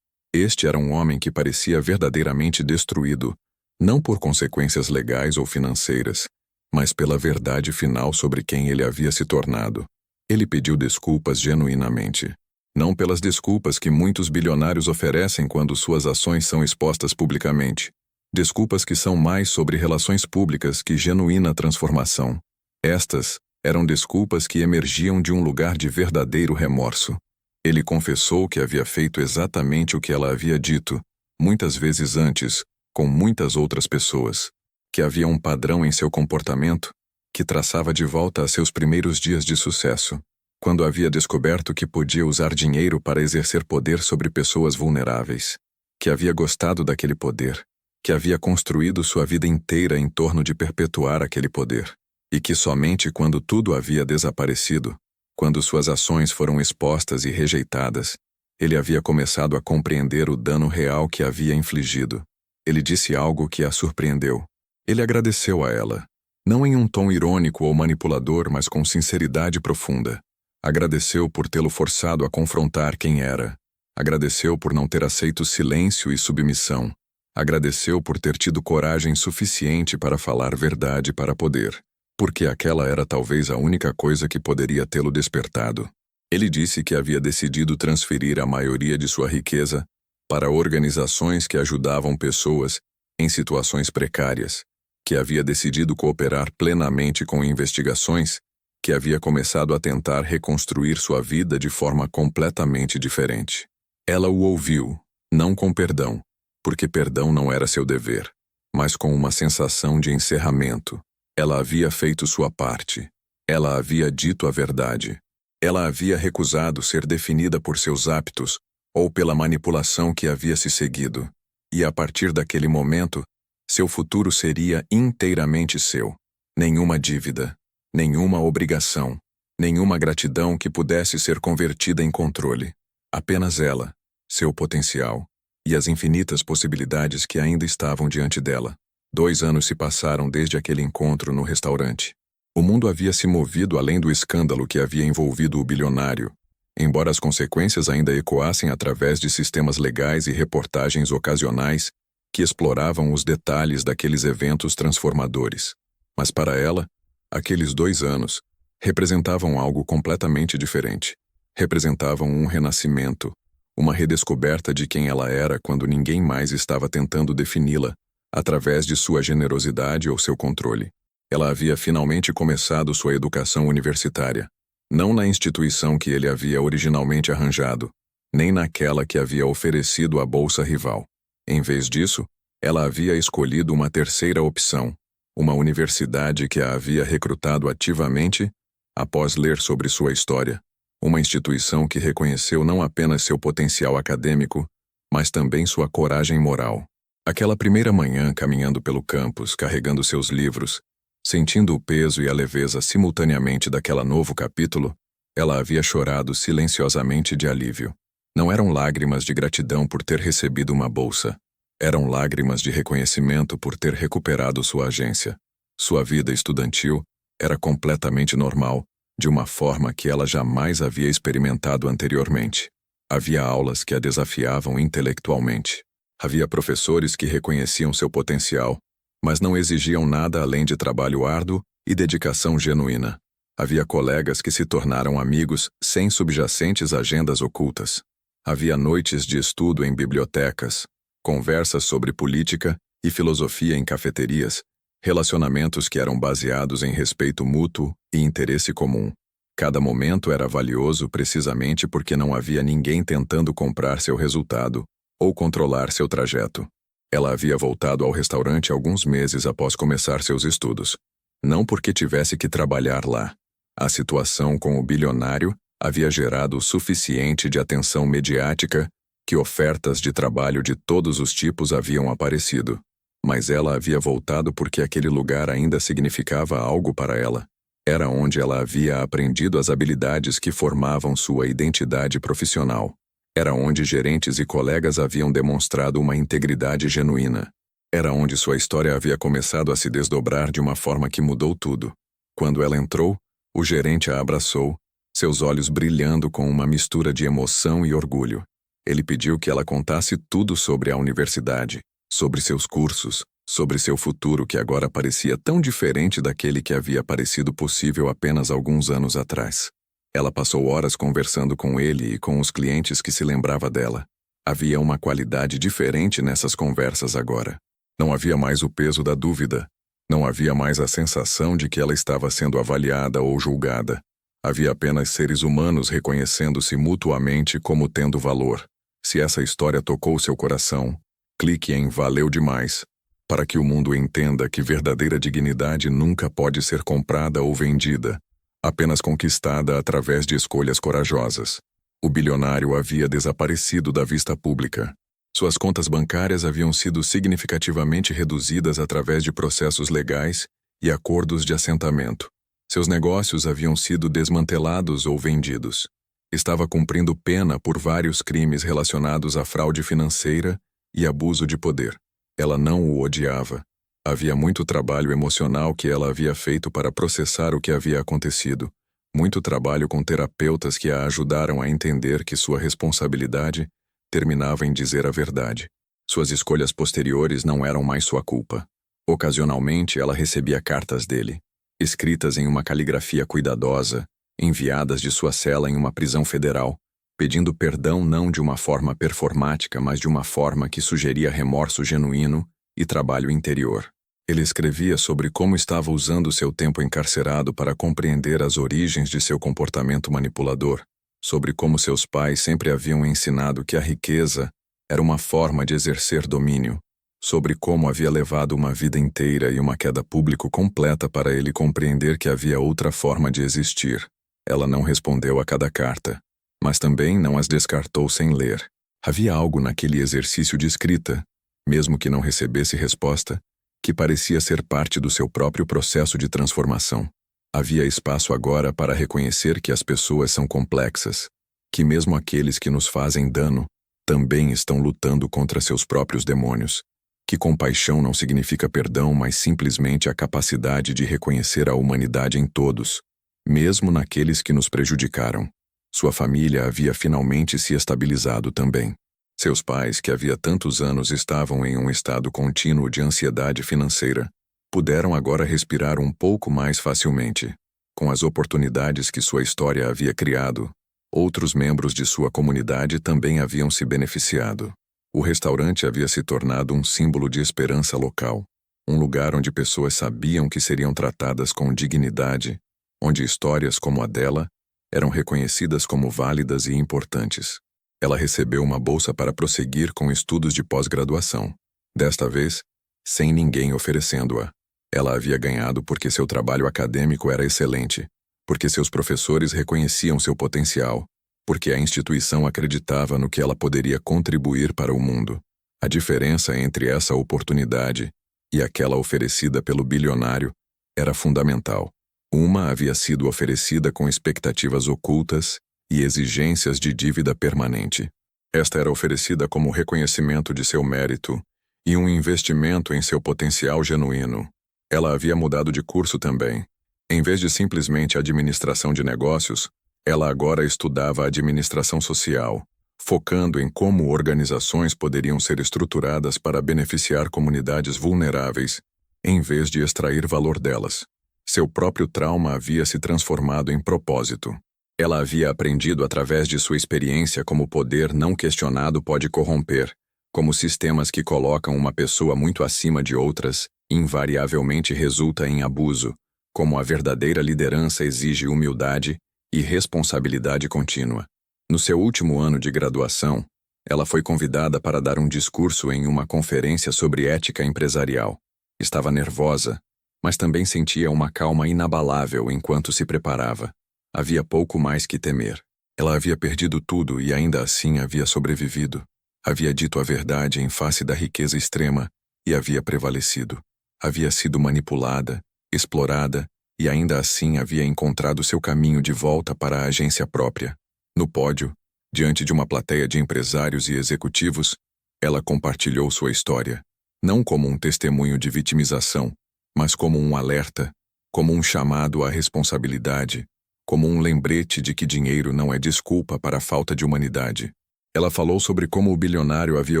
Speaker 1: Este era um homem que parecia verdadeiramente destruído, não por consequências legais ou financeiras, mas pela verdade final sobre quem ele havia se tornado. Ele pediu desculpas genuinamente. Não pelas desculpas que muitos bilionários oferecem quando suas ações são expostas publicamente. Desculpas que são mais sobre relações públicas que genuína transformação. Estas eram desculpas que emergiam de um lugar de verdadeiro remorso. Ele confessou que havia feito exatamente o que ela havia dito, muitas vezes antes, com muitas outras pessoas. Que havia um padrão em seu comportamento, que traçava de volta a seus primeiros dias de sucesso, quando havia descoberto que podia usar dinheiro para exercer poder sobre pessoas vulneráveis. Que havia gostado daquele poder, que havia construído sua vida inteira em torno de perpetuar aquele poder, e que somente quando tudo havia desaparecido, quando suas ações foram expostas e rejeitadas, ele havia começado a compreender o dano real que havia infligido. Ele disse algo que a surpreendeu. Ele agradeceu a ela, não em um tom irônico ou manipulador, mas com sinceridade profunda. Agradeceu por tê-lo forçado a confrontar quem era. Agradeceu por não ter aceito silêncio e submissão. Agradeceu por ter tido coragem suficiente para falar verdade para poder, porque aquela era talvez a única coisa que poderia tê-lo despertado. Ele disse que havia decidido transferir a maioria de sua riqueza para organizações que ajudavam pessoas em situações precárias, que havia decidido cooperar plenamente com investigações, que havia começado a tentar reconstruir sua vida de forma completamente diferente. Ela o ouviu, não com perdão, porque perdão não era seu dever, mas com uma sensação de encerramento. Ela havia feito sua parte. Ela havia dito a verdade. Ela havia recusado ser definida por seus hábitos ou pela manipulação que havia se seguido. E a partir daquele momento, seu futuro seria inteiramente seu. Nenhuma dívida, nenhuma obrigação, nenhuma gratidão que pudesse ser convertida em controle. Apenas ela, seu potencial, e as infinitas possibilidades que ainda estavam diante dela. 2 anos se passaram desde aquele encontro no restaurante. O mundo havia se movido além do escândalo que havia envolvido o bilionário, embora as consequências ainda ecoassem através de sistemas legais e reportagens ocasionais que exploravam os detalhes daqueles eventos transformadores. Mas para ela, aqueles 2 anos representavam algo completamente diferente. Representavam um renascimento, uma redescoberta de quem ela era quando ninguém mais estava tentando defini-la através de sua generosidade ou seu controle. Ela havia finalmente começado sua educação universitária, não na instituição que ele havia originalmente arranjado, nem naquela que havia oferecido a bolsa rival. Em vez disso, ela havia escolhido uma terceira opção, uma universidade que a havia recrutado ativamente após ler sobre sua história, uma instituição que reconheceu não apenas seu potencial acadêmico, mas também sua coragem moral. Aquela primeira manhã caminhando pelo campus, carregando seus livros, sentindo o peso e a leveza simultaneamente daquela novo capítulo, ela havia chorado silenciosamente de alívio. Não eram lágrimas de gratidão por ter recebido uma bolsa. Eram lágrimas de reconhecimento por ter recuperado sua agência. Sua vida estudantil era completamente normal, de uma forma que ela jamais havia experimentado anteriormente. Havia aulas que a desafiavam intelectualmente. Havia professores que reconheciam seu potencial, mas não exigiam nada além de trabalho árduo e dedicação genuína. Havia colegas que se tornaram amigos sem subjacentes agendas ocultas. Havia noites de estudo em bibliotecas, conversas sobre política e filosofia em cafeterias, relacionamentos que eram baseados em respeito mútuo e interesse comum. Cada momento era valioso precisamente porque não havia ninguém tentando comprar seu resultado ou controlar seu trajeto. Ela havia voltado ao restaurante alguns meses após começar seus estudos. Não porque tivesse que trabalhar lá. A situação com o bilionário havia gerado o suficiente de atenção mediática que ofertas de trabalho de todos os tipos haviam aparecido. Mas ela havia voltado porque aquele lugar ainda significava algo para ela. Era onde ela havia aprendido as habilidades que formavam sua identidade profissional. Era onde gerentes e colegas haviam demonstrado uma integridade genuína. Era onde sua história havia começado a se desdobrar de uma forma que mudou tudo. Quando ela entrou, o gerente a abraçou, seus olhos brilhando com uma mistura de emoção e orgulho. Ele pediu que ela contasse tudo sobre a universidade, sobre seus cursos, sobre seu futuro que agora parecia tão diferente daquele que havia parecido possível apenas alguns anos atrás. Ela passou horas conversando com ele e com os clientes que se lembrava dela. Havia uma qualidade diferente nessas conversas agora. Não havia mais o peso da dúvida. Não havia mais a sensação de que ela estava sendo avaliada ou julgada. Havia apenas seres humanos reconhecendo-se mutuamente como tendo valor. Se essa história tocou seu coração, clique em Valeu demais, para que o mundo entenda que verdadeira dignidade nunca pode ser comprada ou vendida, apenas conquistada através de escolhas corajosas. O bilionário havia desaparecido da vista pública. Suas contas bancárias haviam sido significativamente reduzidas através de processos legais e acordos de assentamento. Seus negócios haviam sido desmantelados ou vendidos. Estava cumprindo pena por vários crimes relacionados à fraude financeira e abuso de poder. Ela não o odiava. Havia muito trabalho emocional que ela havia feito para processar o que havia acontecido. Muito trabalho com terapeutas que a ajudaram a entender que sua responsabilidade terminava em dizer a verdade. Suas escolhas posteriores não eram mais sua culpa. Ocasionalmente, ela recebia cartas dele, escritas em uma caligrafia cuidadosa, enviadas de sua cela em uma prisão federal, pedindo perdão não de uma forma performática, mas de uma forma que sugeria remorso genuíno e trabalho interior. Ele escrevia sobre como estava usando seu tempo encarcerado para compreender as origens de seu comportamento manipulador, sobre como seus pais sempre haviam ensinado que a riqueza era uma forma de exercer domínio, sobre como havia levado uma vida inteira e uma queda pública completa para ele compreender que havia outra forma de existir. Ela não respondeu a cada carta, mas também não as descartou sem ler. Havia algo naquele exercício de escrita, mesmo que não recebesse resposta, que parecia ser parte do seu próprio processo de transformação. Havia espaço agora para reconhecer que as pessoas são complexas, que mesmo aqueles que nos fazem dano também estão lutando contra seus próprios demônios, que compaixão não significa perdão, mas simplesmente a capacidade de reconhecer a humanidade em todos, mesmo naqueles que nos prejudicaram. Sua família havia finalmente se estabilizado também. Seus pais, que havia tantos anos estavam em um estado contínuo de ansiedade financeira, puderam agora respirar um pouco mais facilmente. Com as oportunidades que sua história havia criado, outros membros de sua comunidade também haviam se beneficiado. O restaurante havia se tornado um símbolo de esperança local, um lugar onde pessoas sabiam que seriam tratadas com dignidade, onde histórias como a dela eram reconhecidas como válidas e importantes. Ela recebeu uma bolsa para prosseguir com estudos de pós-graduação. Desta vez, sem ninguém oferecendo-a. Ela havia ganhado porque seu trabalho acadêmico era excelente, porque seus professores reconheciam seu potencial, porque a instituição acreditava no que ela poderia contribuir para o mundo. A diferença entre essa oportunidade e aquela oferecida pelo bilionário era fundamental. Uma havia sido oferecida com expectativas ocultas e exigências de dívida permanente. Esta era oferecida como reconhecimento de seu mérito e um investimento em seu potencial genuíno. Ela havia mudado de curso também. Em vez de simplesmente administração de negócios, ela agora estudava administração social, focando em como organizações poderiam ser estruturadas para beneficiar comunidades vulneráveis, em vez de extrair valor delas. Seu próprio trauma havia se transformado em propósito. Ela havia aprendido através de sua experiência como o poder não questionado pode corromper, como sistemas que colocam uma pessoa muito acima de outras invariavelmente resulta em abuso, como a verdadeira liderança exige humildade e responsabilidade contínua. No seu último ano de graduação, ela foi convidada para dar um discurso em uma conferência sobre ética empresarial. Estava nervosa, mas também sentia uma calma inabalável enquanto se preparava. Havia pouco mais que temer. Ela havia perdido tudo e ainda assim havia sobrevivido. Havia dito a verdade em face da riqueza extrema e havia prevalecido. Havia sido manipulada, explorada e ainda assim havia encontrado seu caminho de volta para a agência própria. No pódio, diante de uma plateia de empresários e executivos, ela compartilhou sua história. não como um testemunho de vitimização, mas como um alerta, como um chamado à responsabilidade, como um lembrete de que dinheiro não é desculpa para a falta de humanidade. Ela falou sobre como o bilionário havia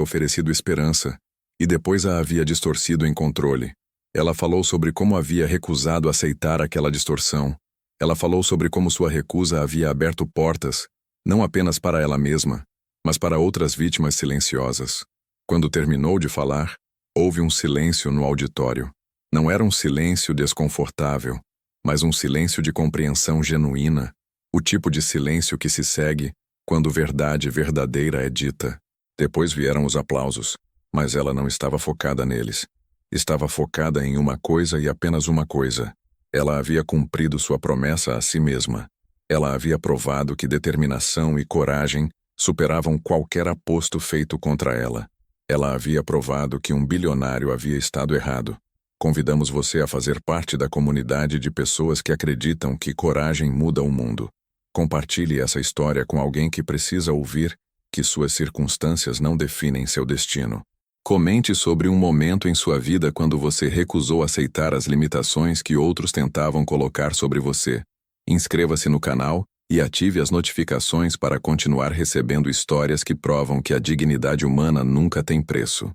Speaker 1: oferecido esperança e depois a havia distorcido em controle. Ela falou sobre como havia recusado aceitar aquela distorção. Ela falou sobre como sua recusa havia aberto portas, não apenas para ela mesma, mas para outras vítimas silenciosas. Quando terminou de falar, houve um silêncio no auditório. Não era um silêncio desconfortável, mas um silêncio de compreensão genuína, o tipo de silêncio que se segue quando verdade verdadeira é dita. Depois vieram os aplausos, mas ela não estava focada neles. Estava focada em uma coisa e apenas uma coisa. Ela havia cumprido sua promessa a si mesma. Ela havia provado que determinação e coragem superavam qualquer aposto feito contra ela. Ela havia provado que um bilionário havia estado errado. Convidamos você a fazer parte da comunidade de pessoas que acreditam que coragem muda o mundo. Compartilhe essa história com alguém que precisa ouvir que suas circunstâncias não definem seu destino. Comente sobre um momento em sua vida quando você recusou aceitar as limitações que outros tentavam colocar sobre você. Inscreva-se no canal e ative as notificações para continuar recebendo histórias que provam que a dignidade humana nunca tem preço.